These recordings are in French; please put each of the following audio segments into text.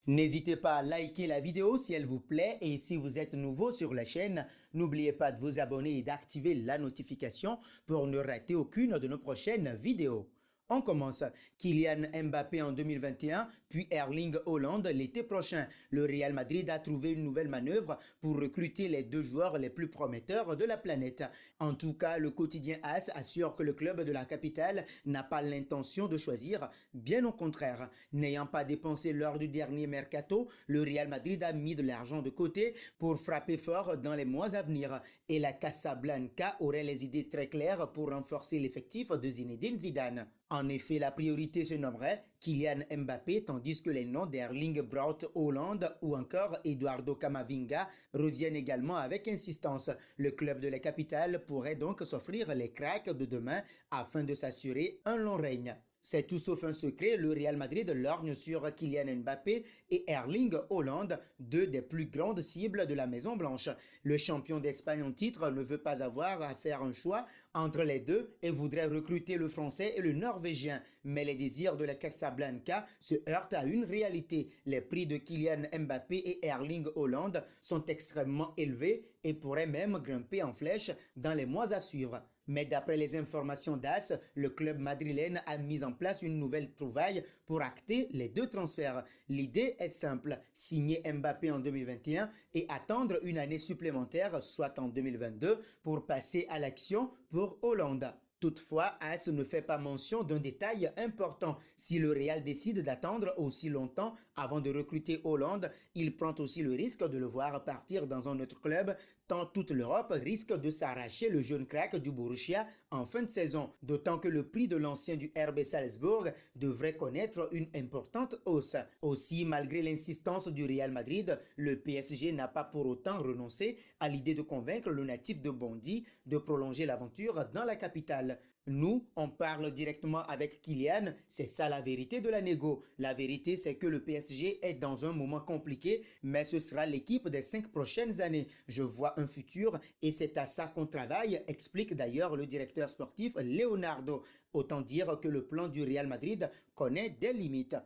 N'hésitez pas à liker la vidéo si elle vous plaît et si vous êtes nouveau sur la chaîne, n'oubliez pas de vous abonner et d'activer la notification pour ne rater aucune de nos prochaines vidéos. On commence. Kylian Mbappé en 2021, puis Erling Haaland l'été prochain. Le Real Madrid a trouvé une nouvelle manœuvre pour recruter les deux joueurs les plus prometteurs de la planète. En tout cas, le quotidien AS assure que le club de la capitale n'a pas l'intention de choisir, bien au contraire. N'ayant pas dépensé lors du dernier mercato, le Real Madrid a mis de l'argent de côté pour frapper fort dans les mois à venir. Et la Casablanca aurait les idées très claires pour renforcer l'effectif de Zinedine Zidane. En effet, la priorité se nommerait Kylian Mbappé, tandis que les noms d'Erling Braut Haaland ou encore Eduardo Camavinga reviennent également avec insistance. Le club de la capitale pourrait donc s'offrir les cracks de demain afin de s'assurer un long règne. C'est tout sauf un secret, le Real Madrid lorgne sur Kylian Mbappé et Erling Haaland, deux des plus grandes cibles de la Maison Blanche. Le champion d'Espagne en titre ne veut pas avoir à faire un choix entre les deux et voudrait recruter le Français et le Norvégien. Mais les désirs de la Casablanca se heurtent à une réalité. Les prix de Kylian Mbappé et Erling Haaland sont extrêmement élevés et pourraient même grimper en flèche dans les mois à suivre. Mais d'après les informations d'AS, le club madrilène a mis en place une nouvelle trouvaille pour acter les deux transferts. L'idée est simple, signer Mbappé en 2021 et attendre une année supplémentaire, soit en 2022, pour passer à l'action pour Hollande. Toutefois, AS ne fait pas mention d'un détail important. Si le Real décide d'attendre aussi longtemps avant de recruter Hollande, il prend aussi le risque de le voir partir dans un autre club, tant toute l'Europe risque de s'arracher le jeune crack du Borussia en fin de saison, d'autant que le prix de l'ancien du RB Salzbourg devrait connaître une importante hausse. Aussi, malgré l'insistance du Real Madrid, le PSG n'a pas pour autant renoncé à l'idée de convaincre le natif de Bondy de prolonger l'aventure dans la capitale. Nous, on parle directement avec Kylian, c'est ça la vérité de la négo. La vérité, c'est que le PSG est dans un moment compliqué, mais ce sera l'équipe des 5 prochaines années. Je vois un futur et c'est à ça qu'on travaille, explique d'ailleurs le directeur sportif Leonardo. Autant dire que le plan du Real Madrid connaît des limites.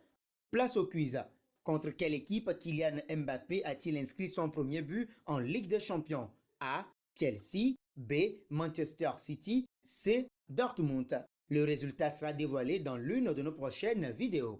Place au quiz. Contre quelle équipe Kylian Mbappé a-t-il inscrit son premier but en Ligue des Champions? A. Chelsea, B. Manchester City, C. Dortmund. Le résultat sera dévoilé dans l'une de nos prochaines vidéos.